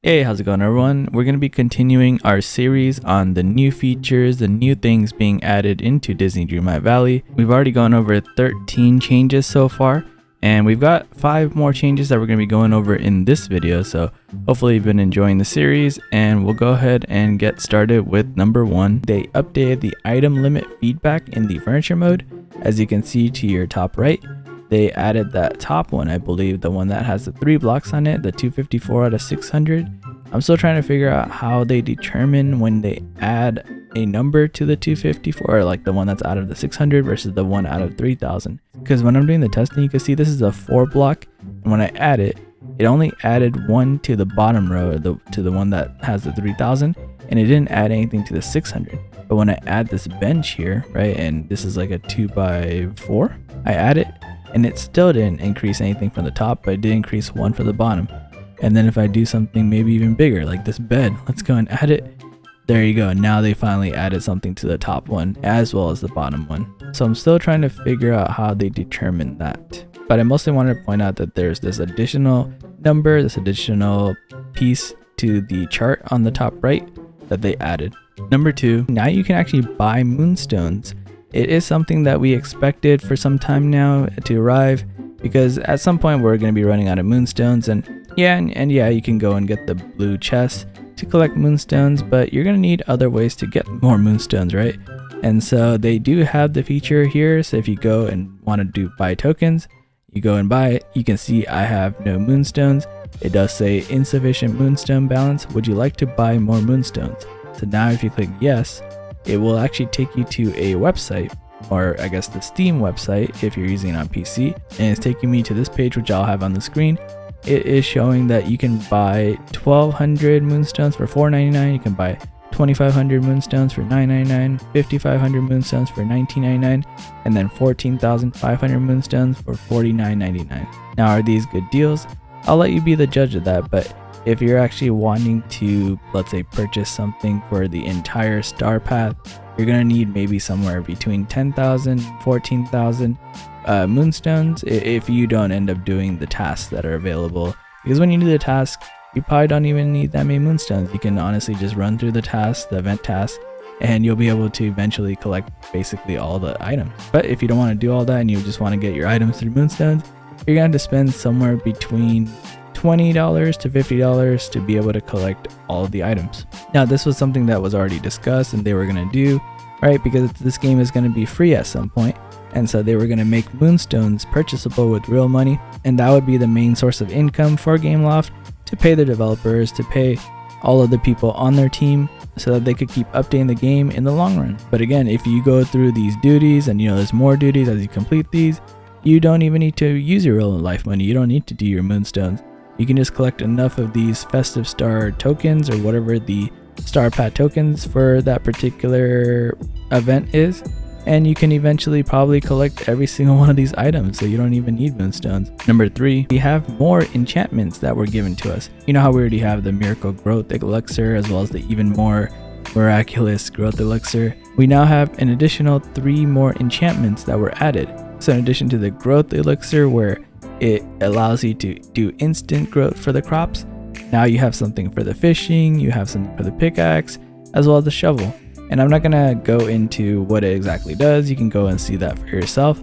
Hey, how's it going everyone? We're going to be continuing our series on the new features, the new things being added into Disney Dreamlight Valley. We've already gone over 13 changes so far, and we've got 5 more changes that we're going to be going over in this video. So hopefully you've been enjoying the series, and we'll go ahead and get started with number 1. They updated the item limit feedback in the furniture mode. As you can see to your top right, they added that top one, I believe, the one that has the 3 blocks on it, the 254 out of 600. I'm still trying to figure out how they determine when they add a number to the 254, like the one that's out of the 600 versus the one out of 3000. Because when I'm doing the testing, you can see this is a 4 block, and when I add it, it only added 1 to the bottom row, to the one that has the 3000, and it didn't add anything to the 600. But when I add this bench here, right, and this is like a 2x4, I add it, and it still didn't increase anything from the top, but it did increase 1 for the bottom. And then if I do something maybe even bigger, like this bed, let's go and add it. There you go. Now they finally added something to the top one as well as the bottom one. So I'm still trying to figure out how they determine that. But I mostly wanted to point out that there's this additional number, this additional piece to the chart on the top right that they added. Number 2, now you can actually buy moonstones. It is something that we expected for some time now to arrive, because at some point we're going to be running out of moonstones, and yeah, you can go and get the blue chest to collect moonstones, but you're going to need other ways to get more moonstones, right? And so they do have the feature here, so if you go and want to buy tokens, you go and buy it. You can see I have no moonstones. It does say insufficient moonstone balance. Would you like to buy more moonstones? So now if you click yes, it will actually take you to a website, or I guess the Steam website if you're using it on PC, and it's taking me to this page, which I'll have on the screen. It is showing that you can buy 1200 moonstones for $4.99, you can buy 2500 moonstones for $9.99, 5500 moonstones for $19.99, and then 14,500 moonstones for $49.99. Now, are these good deals? I'll let you be the judge of that, but if you're actually wanting to, let's say, purchase something for the entire star path, you're going to need maybe somewhere between 10,000 and 14,000 moonstones if you don't end up doing the tasks that are available. Because when you do the task, you probably don't even need that many moonstones. You can honestly just run through the task, the event task, and you'll be able to eventually collect basically all the items. But if you don't want to do all that and you just want to get your items through moonstones, you're going to have to spend somewhere between $20 to $50 to be able to collect all of the items. Now, this was something that was already discussed and they were going to do, right? Because this game is going to be free at some point. And so they were going to make moonstones purchasable with real money. And that would be the main source of income for Gameloft, to pay the developers, to pay all of the people on their team so that they could keep updating the game in the long run. But again, if you go through these duties and there's more duties as you complete these, you don't even need to use your real life money. You don't need to do your moonstones. You can just collect enough of these festive star tokens, or whatever the star path tokens for that particular event is, and you can eventually probably collect every single one of these items, so you don't even need moonstones. Number 3, we have more enchantments that were given to us. You know how we already have the miracle growth elixir as well as the even more miraculous growth elixir? We now have an additional 3 more enchantments that were added. So in addition to the growth elixir, where it allows you to do instant growth for the crops, now you have something for the fishing, you have something for the pickaxe, as well as the shovel. And I'm not gonna go into what it exactly does. You can go and see that for yourself.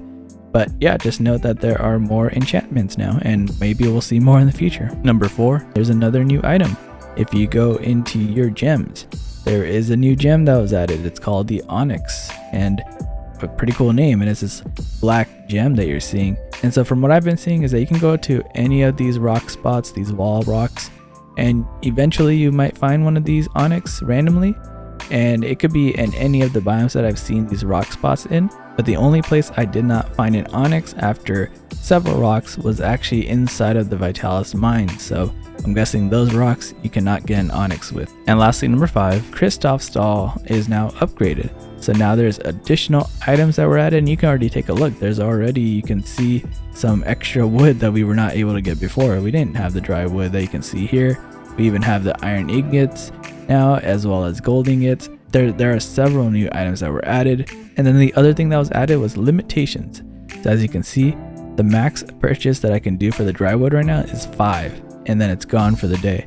But yeah, just note that there are more enchantments now, and maybe we'll see more in the future. Number 4, there's another new item. If you go into your gems, there is a new gem that was added. It's called the Onyx, and a pretty cool name, and it's this black gem that you're seeing. And so from what I've been seeing is that you can go to any of these rock spots, these wall rocks, and eventually you might find one of these onyx randomly, and it could be in any of the biomes that I've seen these rock spots in. But the only place I did not find an onyx after several rocks was actually inside of the Vitalis mine, so I'm guessing those rocks you cannot get an onyx with. And lastly, number 5, Kristoff's stall is now upgraded. So now there's additional items that were added, and you can already take a look. There's already, you can see some extra wood that we were not able to get before. We didn't have the dry wood that you can see here. We even have the iron ingots now, as well as gold ingots. There are several new items that were added. And then the other thing that was added was limitations. So as you can see, the max purchase that I can do for the dry wood right now is 5, and then it's gone for the day.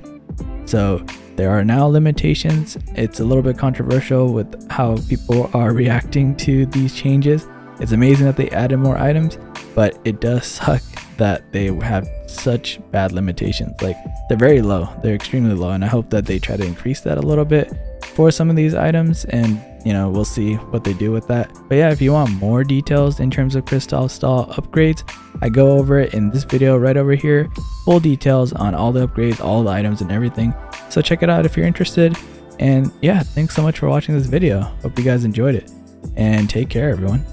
So there are now limitations. It's a little bit controversial with how people are reacting to these changes. It's amazing that they added more items, but it does suck that they have such bad limitations. Like, they're very low, they're extremely low, and I hope that they try to increase that a little bit for some of these items, and you know, we'll see what they do with that. But yeah, if you want more details in terms of crystal stall upgrades, I go over it in this video right over here, full details on all the upgrades, all the items and everything. So check it out if you're interested. And yeah, thanks so much for watching this video. Hope you guys enjoyed it, and take care everyone.